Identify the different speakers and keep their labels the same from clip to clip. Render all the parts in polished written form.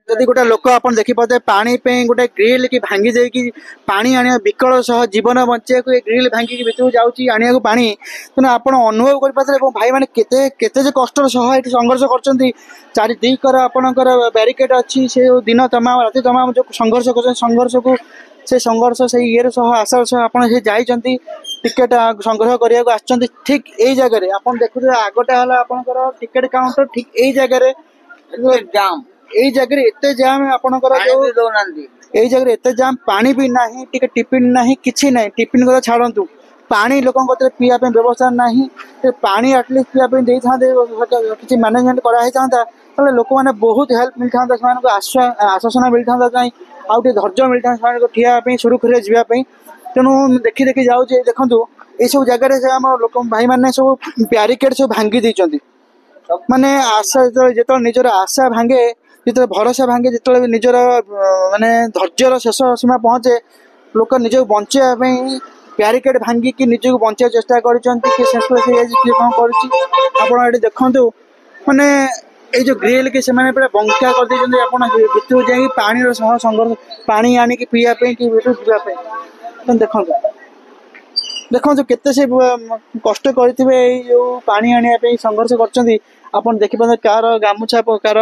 Speaker 1: जदि गोटे लोक आप देखिपे पानी गोटे ग्रिल की भांगी देकी पानी आने विकल सह जीवन बचे ग्रिल भांगी भितर जाऊँगी आने पानी तेना आप अनुभव कर भाई मैंने केते कष्ट सह ये संघर्ष कर चारि दिकर आपणकर बैरिकेड अच्छी से दिन तमाम राति तमाम जो संघर्ष कर संघर्ष को से संघर्ष से ये सह आशा सह आप जाइंट टिकेट संग्रह करने ठीक यही जगह आप देखुए आगटा है आपंकर टिकेट काउंटर ठीक यही जगह
Speaker 2: जाम
Speaker 1: यही जगह एत जाम आपंकर यही जगह एत जाम पानी भी ना टिफिन ना कि ना टिफिन कथा छाड़ू पानी लोक पीवा व्यवस्था ना पानी आटलिस्ट पीवा किसी मैनेजमेंट कराई था लोक मैंने बहुत हेल्प मिलता से आश्वासन मिलता आउ धैर्य मिलता से ठियापी सुरुखुरी जावाई तेणु देखी देखी जाऊे देखूँ ये सब जगह से आम लोक भाई मैंने सब ब्यारिकेड सब भांगी देती माने आशा जो निजर आशा भांगे जो भरोसा भांगे जो निजर माने धैर्यर शेष सीमा पहुँचे लोक निज बचाई ब्यारिकेड भांगी कि निज को बचा चेष्टा कर कौन कर देखु माने ये जो ग्रिल कि पूरा बंका कर देते भितर जा पानी संघर्ष पानी आनिक पीवाई कि पीवाई देखो देखो केते से कष्ट करेंगे जो पानी आने संघर्ष कर देखिए कार गामुछा कार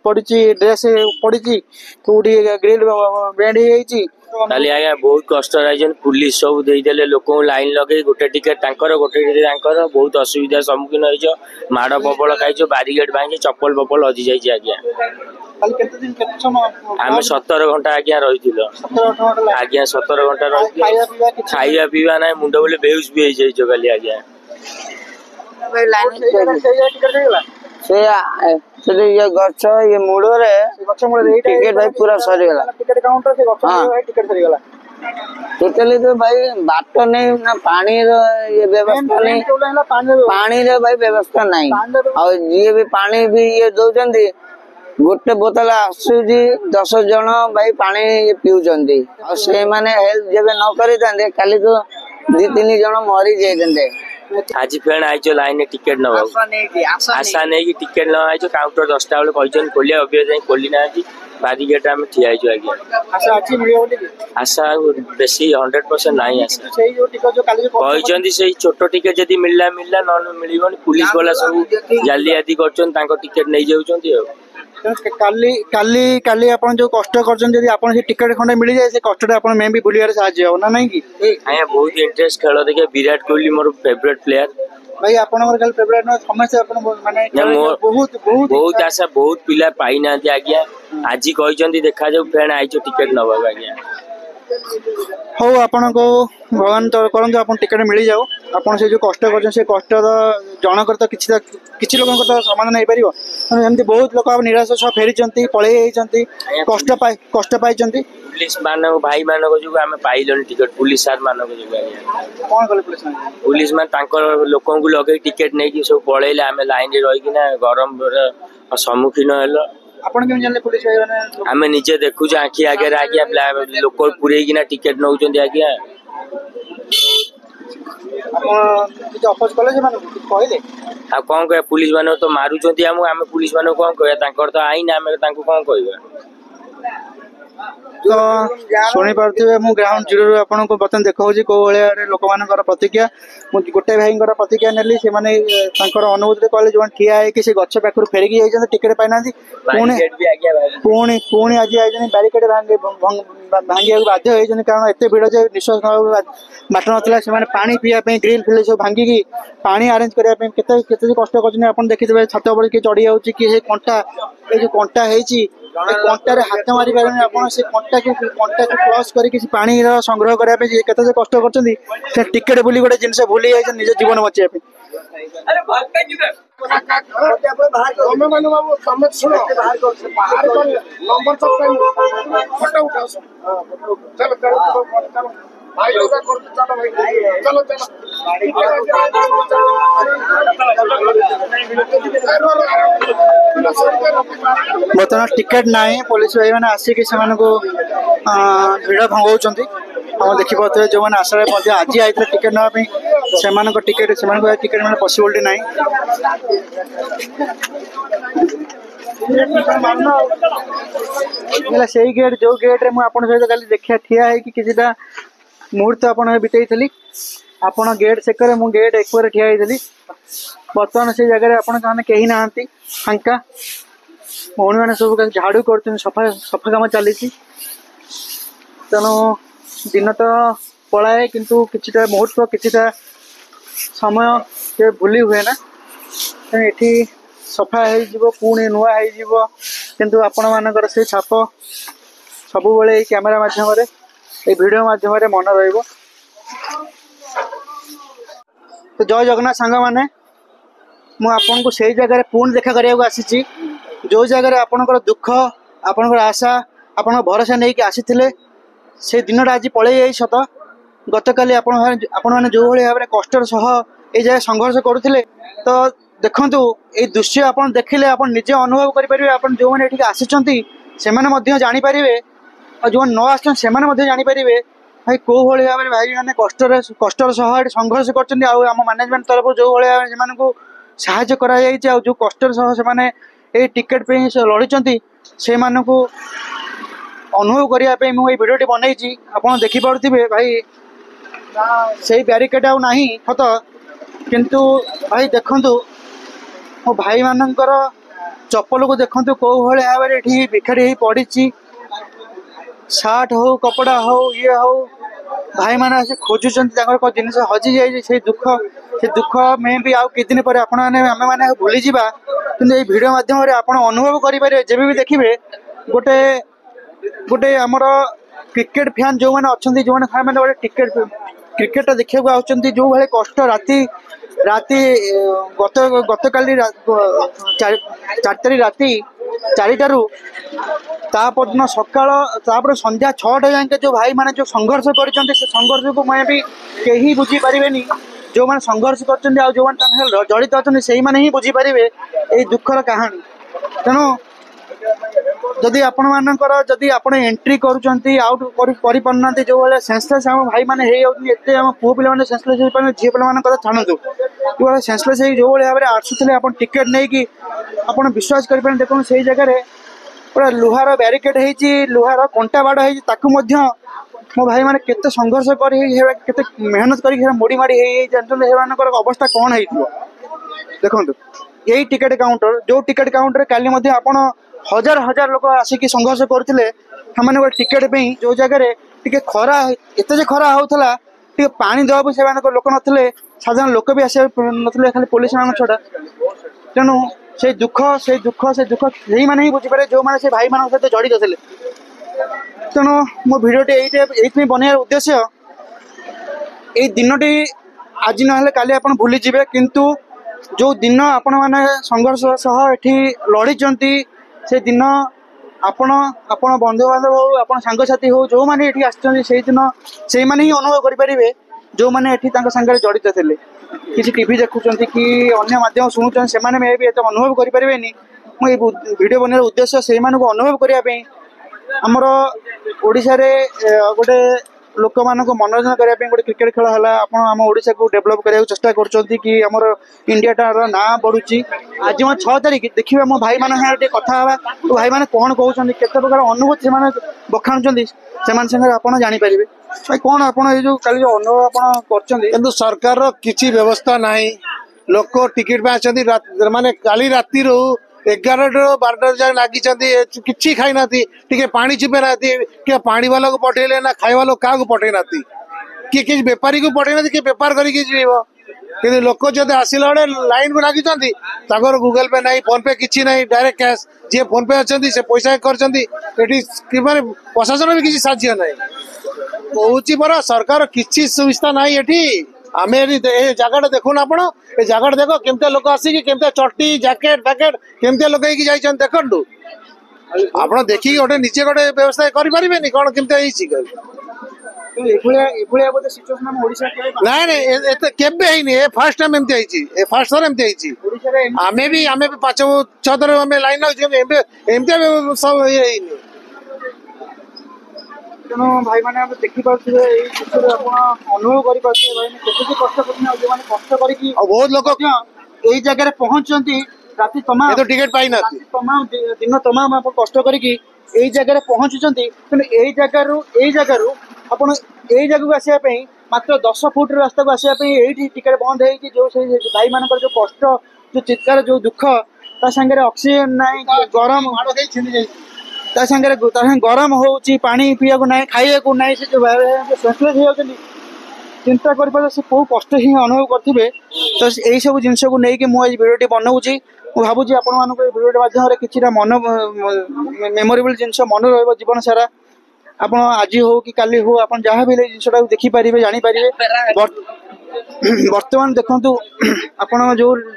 Speaker 1: पड़ी ड्रेस पड़ी कौटी ग्रिल बेंड हो
Speaker 2: काली आज्ञा बहुत कष्ट पुलिस सब देदेले लोक लाइन लगे गोटे टिकेट गोटे टिकेट बहुत असुविधा सम्मुखीन हो माड़ प्रबल खाई बारिकेड भांगी चप्पल पप्पल हजि जाइए आज्ञा आम 17 घंटा आज्ञा रही आज्ञा 17 घंटा रही खाଇବା पीवा ना मुंड बोले बेहुश भी हो काली आज्ञा ये गछ ये मूड़े टिकेट भाई पूरा सरीगला
Speaker 1: टिकेट काउंटर से टिकेट सरीगला
Speaker 2: टोटली तो भाई बाट नहीं ना पानी ये व्यवस्था नहीं पानी रे भाई व्यवस्था नहीं और ये भी पानी भी ये दौरान गोटे बोतल आसुची 10 जन भाई पानी पीउचंदी और से माने हेल्प जब न करितांदे काली तो 2-3 जन मरी जाइतंदे आज फेण आइचो लाइन टिकेट न आशा नहीं टिकेट न आइचो काउंटर 10टा बेले कहछन खोलिया अबे जाई खोली ना बारिकेड में ठिया आइचो आज्ञा
Speaker 1: आशा अच्छी मिलियो बोली
Speaker 2: आशा बेसी 100% नहीं आशा सही जो टिकट जो काली कहछन से छोटो टिकेट जदी मिलला मिलला न मिलिबोनी पुलिस वाला सब जाली आदि करछन तांको टिकेट नै जाउछंती
Speaker 1: काली काली काली आपन जो कष्ट करछन जदी आपन से टिकेट खंडे मिल जाए से कष्ट आपन में भी बुलियार साहाय्य हो ना नहीं की
Speaker 2: आया बहुत इंटरेस्ट खेल देखे विराट कोहली मोर फेवरेट प्लेयर
Speaker 1: भाई आपन खाली फेवरेट न समस्या आपन माने बहुत बहुत
Speaker 2: बहुत आशा बहुत पिला पाई ना आज्ञा आज कहछंती देखा जाऊ फेण आइचो टिकेट नबा आज्ञा
Speaker 1: हो आपन को भगवान तो करन आपन टिकेट मिल जाओ आपन से जो कष्ट करछन से कष्ट जनकर तो किछि लोगन तो समाधान नहीं परिबो एमती बहुत लोग आप निराश सह फेरी पलि कष्ट पाई
Speaker 2: पुलिस मान भाई मान जो आम पाइल टिकेट पुलिस सार मान
Speaker 1: कौन कले
Speaker 2: पुलिस मान लोक लगे टिकेट नहीं सब पलैले आम लाइन रही गरम सम्मुखीन हेल
Speaker 1: आपन केम जानले पुलिस
Speaker 2: आम निजे देखु आखि आगे आज्ञा लोक पुरे टिकेट नौ आज्ञा
Speaker 1: अपोज कले से कहले
Speaker 2: आ कौन कह पुलिस मान तो मारुचंती आम पुलिस मान कौन कह तो आईन आम कौन कह
Speaker 1: तो शुणी पार्थे मु ग्राउंड जीरो आपन को बतन देखा कौ भाई लोक मान प्रतिक्रिया गोटे भाई प्रतिक्रिया नेली से माने अनुभूति कहले जो ठिया है से गछ पाखर फेरिकी जाइए टिकेट पाई ना पुणी पुणी आज आई बैरिकेड भांगी बाध्य होती कारण एत भिड़ जे निश्वास बाट ना पानी पीवाई ग्रिल फिल सब भांगिकी पानी आरेंज करने केते कष्ट कर देखिए छात पर किए चढ़ी जाऊँगी कि कंटा ये जो कंटा है कंटार हाथ मारी पारे आप कंटा को क्लस कर पानी संग्रह करने केते कष्ट कर टिकेट बोली गोटे जिन भूली जाए निज जीवन बचाई बर्तमान टिकेट ना पुलिस भाई मैंने आसिक भिड़ भंगाऊँच देखिए जो मैंने आशा आज आई टिकेट नापी से टिकेट टिकेट मैंने पसिबिलिटी ना से गेट जो गेट रे मुझे सहित कल देखा ठिया है कि किसी मुहूर्त आपन बितई आपण गेट सेकर मु गेट एक ठिया होती बर्तमान से जगह आपने कहीं ना फांका भौणी मैंने सब झाड़ू कर सफा सफा कम चली तेणु दिन तो पलाए किंतु किछिटा मुहूर्त किछिटा समय के भूली हुए ना ये सफा हो पुणी नुआ हो किंतु आपण मानकर से छाप सब बेले कैमेरा माध्यम ये वीडियो माध्यम मन रहिबो। तो जय जगन्नाथ सांग मैंने मुझे से जगह पुणी देखा करने आसी जो जगह आपणकर दुख आपणकर आशा आपण भरोसा नहीं कि आसी से दिनटा आज पलि सत गत काली आपण मैंने जो भाई भाव में कष्टर सह ये जगह संघर्ष करुले तो देखु ये दृश्य आप देखिले आप निजे अनुभव करेंगे आप जो मैंने ये आसी जानीपर और जो न आसमें जानीपर भाई कौ भाई भाव में भाई मैंने कष्टर सह संघर्ष कर मैनेजमेंट तरफ जो भाई से साहाय्य कराई जो कष्टर सह से टिकेट पे लड़ी से अनुभव करने मुझे भिडियोटी बनई आप देखिपे भाई से ब्यारिकेड आउ ना सत किंतु भाई देखु मो भाई मानकर चप्पल को देखु कौ भाई भाव में ये बिखारी पड़ी सार्ट हो कपड़ा हो ये हो भाई मैंने से खोजुं जिन हजि जाए से दुख में भी आउ कि दिन पर आम मैंने भूली जा कि ये भिडियो माध्यम आप अनुभव करेंगे जब भी देखिए गोटे गोटे आमर क्रिकेट फैन जो मैंने अच्छा जो मैंने गोटे टिकेट क्रिकेट देखा आउट जो भाई कष्ट राति राति गत काली 4 तारीख राति 4टारू तापरदिन सकाल संध्या 6टा जाए जो भाई मैंने जो संघर्ष कर संघर्ष को मैं भी कहीं बुझी पारे जो मैंने संघर्ष कर जो मैंने जड़ित अच्छा से ही बुझीपारे ये दुखर कहानी तेणु जदि आपण मानकर जदि आपण एंट्री करूछंती आउट करि पन्ना जो वाले सेंसलेस हम भाई माने हे एते हम पुओ पिला माने सेंसलेस हे पाने झिए पिला माने कथा छाणु जो वाले सेंसलेस हे जो वाले भाबरे आसुतले आपण टिकट नै कि आपण विश्वास करि पाने देखो सेही जगह रे पूरा लुहार बैरिकेड हेची लुहार कंटा बाड़ हेची ताकू मध्य मो भाई माने केते संघर्ष करि केते मेहनत करि मोड़ी माड़ी हे जानतो हे मानकर अवस्था कोन हेइथो देखंतु यही टिकट काउंटर जो टिकट काउंटर काली मध्य आपण हजार हजार लोक आसिक संघर्ष करते गोटे टिकेट पे जो जगह खरा एत खरा होता पानी देवा से लोक नथिले साधारण लोक भी आस ना खाली पुलिस मान छड़ा तेणु से दुख से दुख से दुख यही मैंने ही बुझीपारे जो मैंने से भाई मान सहित जड़ित थे तेणु मो भिडियोटी ये बनवार उद्देश्य ये दिनटी आज ना काली आप भूली जाए किंतु जो दिन आपण मैंने संघर्ष सह एठी लड़ी से दिन आपण आपण बंधु बांधव हो आपण सांगसाथी हो जो मैंने ये आसछन से दिन से मैंने ही अनुभव करेंगे जो मैंने ये सांगे जड़ित थे किसी टीवी देखुं कि अन्य माध्यम शुणुन से भी एत अनुभव करें मुझे वीडियो बनवार उद्देश्य से अनुभव करने आमर ओडिशा रे गोटे लोक मान मनोरंजन करने गोटे क्रिकेट खेल है आम ओडिशा को डेभलप करने चेष्टा कर आमर इंडिया ना बढ़ुची आज मैं 6 तारीख देखिए मो भाई मान कथा तो भाई मैंने कौन कहते केते प्रकार अनुभूति से बखाणुंट से आप जानीपर भाई कौन आप कल जो अनुभव आप
Speaker 3: सरकार किसी व्यवस्था ना लोक टिकेट पे आछंती माने काली राती 11 ରୁ 12 जाए लगी कि खाई ना पानी चिपे ना कि पानी वाला को पठेले ना खाई वाला क्या पठे ना कि बेपारी को पठे ना कि बेपार करके लोक जब आसला बेले लाइन में लगी गूगल पे ना फोन पे किसी ना डायरेक्ट कैश जी फोन पे अच्छा से पैसा कर प्रशासन भी किसी साझ्य ना कहूँ परा सरकार किसी सुविधा ना ये आम जगह देखुन आप जगह देख केमती लोक आसिक केमती चटी जैकेट फैकेट केमती लोक देखु आप देखिए गोटे निजे गोटे व्यवस्था करें कौन केमती ना के फर्स्ट टाइम एमती फर्स्ट थर एमती आमे भी 5-6 थर लाइन एमती सब ये
Speaker 1: तेणु भाई मैंने देखिपे अनुभव कर कष्ट कर
Speaker 3: बहुत लोग
Speaker 1: यही जगह पहुंचती राति तमाम
Speaker 3: टिकट पाई ना
Speaker 1: तमाम दिन तमाम आप कष्ट करके ଏଇ ଜାଗାରେ ପହଞ୍ଚୁଛନ୍ତି କିନ୍ତୁ ଏଇ ଜାଗାରୁ ଆପଣ ଏଇ ଜାଗାକୁ ଆସିବା ପାଇଁ ମାତ୍ର 10 ଫୁଟ ରାସ୍ତାକୁ ଆସିବା ପାଇଁ ଏଇଠି ଟିକେଟ ବନ୍ଦ ହେଇଛି। ଯୋଉ ସେଇ ଭାଇମାନଙ୍କର ଯୋଉ କଷ୍ଟ, ଯୋଉ ଚିତ୍କାର, ଯୋଉ ଦୁଃଖ, ତା ସାଙ୍ଗରେ ଅକ୍ସିଜେନ ନାହିଁ, ଗରମ ତା ସାଙ୍ଗରେ ଗରମ ହଉଛି, ପାଣି ପିଇବାକୁ ନାହିଁ, ଖାଇବାକୁ ନାହିଁ, ସେ ଯୋଉ ସେନ୍ସଲେସ୍ ହେଇଯାଉଛନ୍ତି। ଚିନ୍ତା କରିପାରିବ ସେ କୋଉ କଷ୍ଟ ହିଁ ଅନୁଭବ କରିଥିବେ। ତ ଏଇ ସବୁ ଜିନିଷକୁ ନେଇକି ମୁଁ ଆଜି ଭିଡ଼ିଓଟି ବନଉଛି। ମୁଁ ଭାବୁଛି ଆପଣମାନଙ୍କୁ ଏଇ ଭିଡ଼ିଓଟି ମାଧ୍ୟମରେ କିଛିଟା ମେମୋରେବଲ ଜିନିଷ ମନେ ରହିବ ଜୀବନ ସାରା। ଆପଣ ଆଜି ହଉ କି କାଲି ହଉ ଆପଣ ଯାହା ବି ହେଲେ ଏଇ ଜିନିଷଟାକୁ ଦେଖିପାରିବେ, ଜାଣିପାରିବେ। ବର୍ତ୍ତମାନ ଦେଖନ୍ତୁ ଆପଣ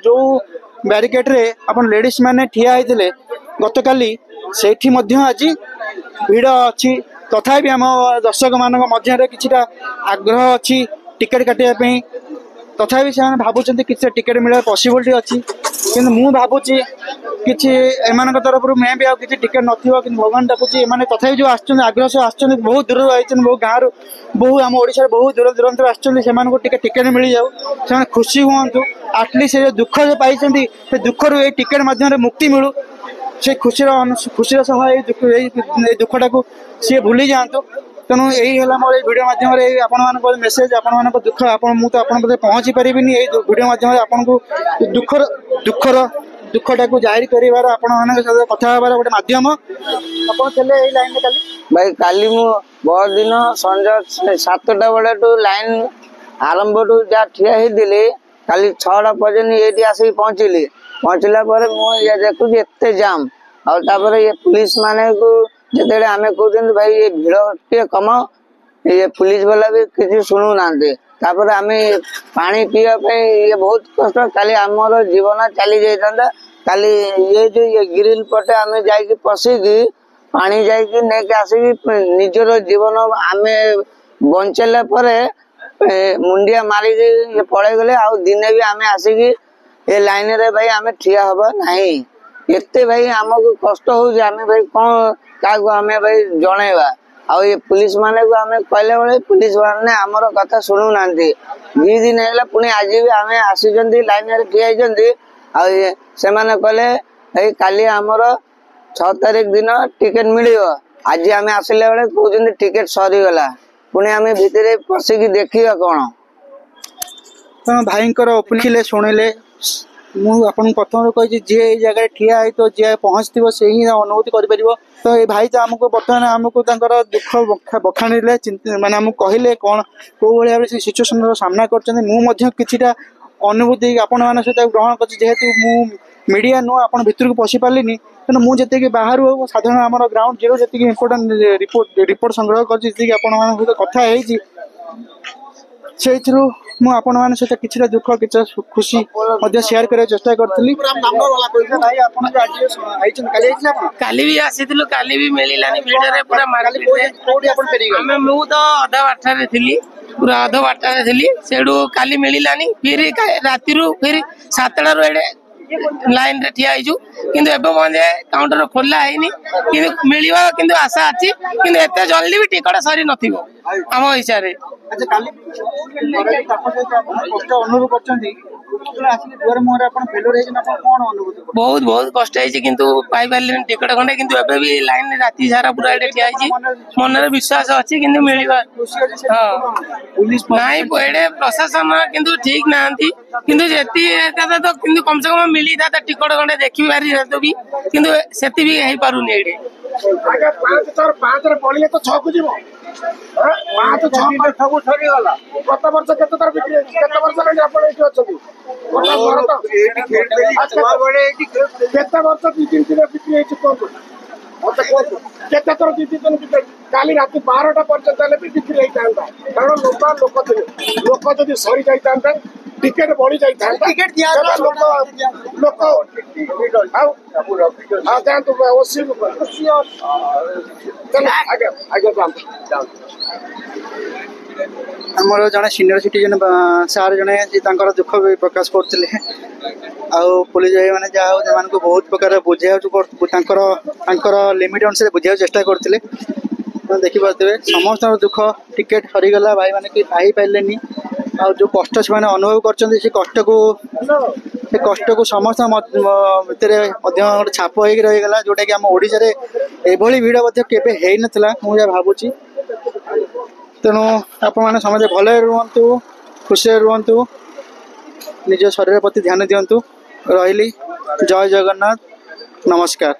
Speaker 1: ଯୋଉ ବ୍ୟାରିକେଡରେ ଆପଣ ଲେଡିଜ ମାନେ ଠିଆ ହେଇଥିଲେ ଗତକାଲି, ସେଇଠି ମଧ୍ୟ ଆଜି ଭିଡ଼ ଅଛି। ତଥାପି ଆମ ଦର୍ଶକ ମାନଙ୍କ ମଧ୍ୟରେ କିଛିଟା ଆଗ୍ରହ ଅଛି ଟିକେଟ କାଟିବା ପାଇଁ। ତଥାପି ସେମାନେ ଭାବୁଛନ୍ତି କିଛି ଟିକେଟ ମିଳିବା ପସିବିଲିଟି ଅଛି, କିନ୍ତୁ ମୁଁ ଭାବୁଛି କିଛି ଏମାନଙ୍କ ତରଫରୁ ମେ ବି ଆଉ କିଛି ଟିକେଟ ନଥିବ। କିନ୍ତୁ ଭଗବାନ ଡାକୁଛି ଏମାନେ ତଥାପି ଯୋଉ ଆସୁଛନ୍ତି ଆଗ୍ରହ ସହ ଆସୁଛନ୍ତି, ବହୁତ ଦୂରରୁ ଆଇଛନ୍ତି, ବହୁ ଗାଁରୁ, ବହୁ ଆମ ଓଡ଼ିଶାର ବହୁତ ଦୂର ଦୂରାନ୍ତରୁ ଆସୁଛନ୍ତି। ସେମାନଙ୍କୁ ଟିକେ ଟିକେଟ ମିଳିଯାଉ, ସେମାନେ ଖୁସି ହୁଅନ୍ତୁ। ଆଟଲିଷ୍ଟ ସେ ଯୋଉ ଦୁଃଖ ଯେ ପାଇଛନ୍ତି ସେ ଦୁଃଖରୁ ଏଇ ଟିକେଟ ମାଧ୍ୟମରେ ମୁକ୍ତି ମିଳୁ। ସେ ଖୁସିର ସହ ଏଇ ଦୁଃଖଟାକୁ ସିଏ ଭୁଲି ଯାଆନ୍ତୁ। ତେଣୁ ଏଇ ହେଲା ମୋର ଏଇ ଭିଡ଼ିଓ ମାଧ୍ୟମରେ ଏଇ ଆପଣମାନଙ୍କ ମେସେଜ, ଆପଣମାନଙ୍କ ଦୁଃଖ ମୁଁ ତ ଆପଣଙ୍କ ପାଖରେ ପହଞ୍ଚି ପାରିବିନି। ଏଇ ଭିଡ଼ିଓ ମାଧ୍ୟମରେ ଆପଣଙ୍କୁ ଦୁଃଖଟାକୁ ଜାହିର କରିବାର, ଆପଣମାନଙ୍କ ସହିତ କଥା ହେବାର ଗୋଟେ ମାଧ୍ୟମ। ଆପଣ ଥିଲେ ଏଇ ଲାଇନରେ କାଲି?
Speaker 2: ଭାଇ କାଲି ମୁଁ ବହୁତ ଦିନ ସଞ୍ଜ 7ଟା ବେଳଠୁ ଲାଇନ ଆରମ୍ଭରୁ ଯାହା ଠିଆ ହେଇଥିଲି, କାଲି 6ଟା ପର୍ଯ୍ୟନ୍ତ ଏଇଠି ଆସିକି ପହଞ୍ଚିଲା ପରେ ମୁଁ ଦେଖୁଛି ଏତେ ଜାମ୍। ଆଉ ତାପରେ ଇଏ ପୁଲିସ ମାନଙ୍କୁ ଯେତେବେଳେ ଆମେ କହୁଛନ୍ତି ଭାଇ ଏ ଭିଡ଼ ଟିକେ କମାଅ, ଇଏ ପୁଲିସ ବାଲା ବି କିଛି ଶୁଣୁନାହାନ୍ତି। ତାପରେ ଆମେ ପାଣି ପିଇବା ପାଇଁ ଇଏ ବହୁତ କଷ୍ଟ। କାଲି ଆମର ଜୀବନ ଚାଲି ଯାଇଥାନ୍ତା। କାଲି ଯୋଉ ଗ୍ରିଲ ପଟେ ଆମେ ଯାଇକି ପଶିକି ପାଣି ଯାଇକି ନେଇକି ଆସିକି ନିଜର ଜୀବନ ଆମେ ବଞ୍ଚେଇଲା ପରେ ମୁଣ୍ଡିଆ ମାରିକି ପଳେଇ ଗଲେ। ଆଉ ଦିନେ ବି ଆମେ ଆସିକି ଏ ଲାଇନରେ ଭାଇ ଆମେ ଠିଆ ହବା ନାହିଁ। ଏତେ ଭାଇ ଆମକୁ କଷ୍ଟ ହଉଛି, ଆମେ ଭାଇ କଣ କାହାକୁ ଆମେ ଭାଇ ଜଣେଇବା। ଆଉ ଏ ପୁଲିସ ମାନଙ୍କୁ ଆମେ କହିଲା ବେଳେ ପୁଲିସ ମାନେ ଆମର କଥା ଶୁଣୁନାହାନ୍ତି। 2 ଦିନ ହେଇଗଲା, ପୁଣି ଆଜି ବି ଆମେ ଆସିଛନ୍ତି ଲାଇନରେ ଠିଆ ହେଇଛନ୍ତି। ଆଉ ସେମାନେ କହିଲେ ଭାଇ କାଲି ଆମର 6 ତାରିଖ ଦିନ ଟିକେଟ ମିଳିବ। ଆଜି ଆମେ ଆସିଲା ବେଳେ କହୁଛନ୍ତି ଟିକେଟ ସରିଗଲା। ପୁଣି ଆମେ ଭିତରେ ପଶିକି ଦେଖିବା କଣ?
Speaker 1: ତେଣୁ ଭାଇଙ୍କର ଓପିନିଅନ ଶୁଣିଲେ, ମୁଁ ଆପଣଙ୍କୁ ପ୍ରଥମରୁ କହିଛି ଯିଏ ଏଇ ଜାଗାରେ ଠିଆ ହେଇଥିବ, ଯିଏ ପହଞ୍ଚିଥିବ, ସେ ହିଁ ଅନୁଭୂତି କରିପାରିବ। ତ ଏଇ ଭାଇ ତ ବର୍ତ୍ତମାନ ଆମକୁ ତାଙ୍କର ଦୁଃଖ ବଖାଣିଲେ, ମାନେ ଆମକୁ କହିଲେ କଣ କୋଉ ଭଳି ଭାବରେ ସେ ସିଚୁଏସନର ସାମ୍ନା କରିଛନ୍ତି। ମୁଁ ମଧ୍ୟ କିଛିଟା ଅନୁଭୂତି ଆପଣମାନଙ୍କ ସହିତ ଗ୍ରହଣ କରିଛି। ଯେହେତୁ ମୁଁ ମିଡିଆ ନୁହଁ, ଆପଣ ଭିତରକୁ ପଶି ପାରିଲିନି, କିନ୍ତୁ ମୁଁ ଯେତିକି ବାହାରୁ ସାଧାରଣ ଆମର ଗ୍ରାଉଣ୍ଡ ଜିରୋ ଯେତିକି ଇମ୍ପୋର୍ଟାଣ୍ଟ ରିପୋର୍ଟ ସଂଗ୍ରହ କରିଛି, ଯେତିକି ଆପଣମାନଙ୍କ ସହିତ କଥା ହେଇଛି, ସେଇଥିରୁ ମୁଁ ଆପଣମାନଙ୍କ ସହିତ କିଛିଟା ଦୁଃଖ କିଛିଟା ଖୁସି ମଧ୍ୟ ସେୟାର କରିବାକୁ ଚେଷ୍ଟା କରିଥିଲି। ଭାଇ ଆପଣ
Speaker 4: କାଲି ବି ଆସିଥିଲୁ, କାଲି ବି ମିଳିଲାନି ଭିଡରେ ପୁରା ମୁଁ ତ ଅଧା ବାଟରେ ଥିଲି, ପୁରା ଅଧା ବାଟରେ ଥିଲି। ସେଠୁ କାଲି ମିଳିଲାନି, ଫିରି ରାତିରୁ ଫିରି 7ଟାରୁ ଏଡେ ଲାଇନ ରେ ଠିଆ ହେଇଛୁ। କିନ୍ତୁ ଏବେ ମଧ୍ୟ କାଉଣ୍ଟର ଖୋଲା ହେଇନି, କିନ୍ତୁ ମିଳିବ କିନ୍ତୁ ଆଶା ଅଛି। କିନ୍ତୁ ଏତେ ଜଲ୍ଦି ବି ଟିକଟ ସରି ନଥିବ ଆମ ହିସାବରେ।
Speaker 1: ଅନୁଭବ କରୁଛନ୍ତି
Speaker 4: ବହୁତ କଷ୍ଟ ହେଇଛି, କିନ୍ତୁ ପାଇପାରିଲିନି ଟିକଟ ଖଣ୍ଡେ। କିନ୍ତୁ ଏବେ ବି ଲାଇନ ରାତି ସାରା ପୁରା ଏଠି ଠିଆ ହେଇଛି। ମନରେ ବିଶ୍ୱାସ ଅଛି କିନ୍ତୁ ମିଳିବା ନାଇଁ। ଏଡେ ପ୍ରଶାସନ କିନ୍ତୁ ଠିକ ନାହାନ୍ତି। କିନ୍ତୁ ଯେତିକି ତ କିନ୍ତୁ କମ ସେ କମ ମିଳିଥାନ୍ତା ଟିକଟ ଖଣ୍ଡେ ଦେଖି ପାରିଥାନ୍ତୁ ବି, କିନ୍ତୁ ସେତି ବି ହେଇପାରୁନି ଏଇଠି।
Speaker 3: 5ରେ ପଡିଲେ ତ 6କୁ ଯିବ। 5-6 ସରିଗଲା। ଗତ ବର୍ଷ କେତେ ଥର ବିକ୍ରି ହେଇଛି? କେତେ ବର୍ଷ ହେଲାଣି ଆପଣ ଏଇଠି ଅଛନ୍ତି? କେତେ ବର୍ଷ ବିକ୍ରି ହେଇଛି କୁହନ୍ତୁ? ମତେ କୁହନ୍ତୁ କେତେ ଥର ଜିତିଛନ୍ତି? କାଲି ରାତି 12ଟା ପର୍ଯ୍ୟନ୍ତ ହେଲେ ବି ବିକ୍ରି ହେଇଥାନ୍ତା, କାରଣ ଲୋକ ଥିଲେ। ଲୋକ ଯଦି ସରି ଯାଇଥାନ୍ତା, ଟିକେଟ ବଢି ଯାଇଥାନ୍ତା, ଲୋକ ଆଉ ଯାଆନ୍ତୁ
Speaker 1: ଆମର ଜଣେ ସିନିୟର ସିଟିଜେନ ସାର୍ ଜଣେ ତାଙ୍କର ଦୁଃଖ ବି ପ୍ରକାଶ କରୁଥିଲେ। ଆଉ ପୋଲିସ ଭାଇ ମାନେ ଯାହା ହଉ ସେମାନଙ୍କୁ ବହୁତ ପ୍ରକାର ବୁଝେଇବାକୁ ତାଙ୍କର ଲିମିଟ ଅନୁସାରେ ବୁଝେଇବାକୁ ଚେଷ୍ଟା କରୁଥିଲେ। ଦେଖିପାରୁଥିବେ ସମସ୍ତଙ୍କର ଦୁଃଖ, ଟିକେଟ ସରିଗଲା, ଭାଇମାନେ କେହି ପାଇପାରିଲେନି। ଆଉ ଯୋଉ କଷ୍ଟ ସେମାନେ ଅନୁଭବ କରୁଛନ୍ତି, ସେ କଷ୍ଟକୁ ए कष्ट को समस्त भितर गोटे छाप हो रहीगला जोटा कि आम ओडिशा एभली भिड़ केबे हेई नथिला मु जा भाबुची तेणु आपण मैंने समझे भले रुहतु खुशी रुहतु निज शरीर प्रति ध्यान दिंतु रही जय जगन्नाथ नमस्कार।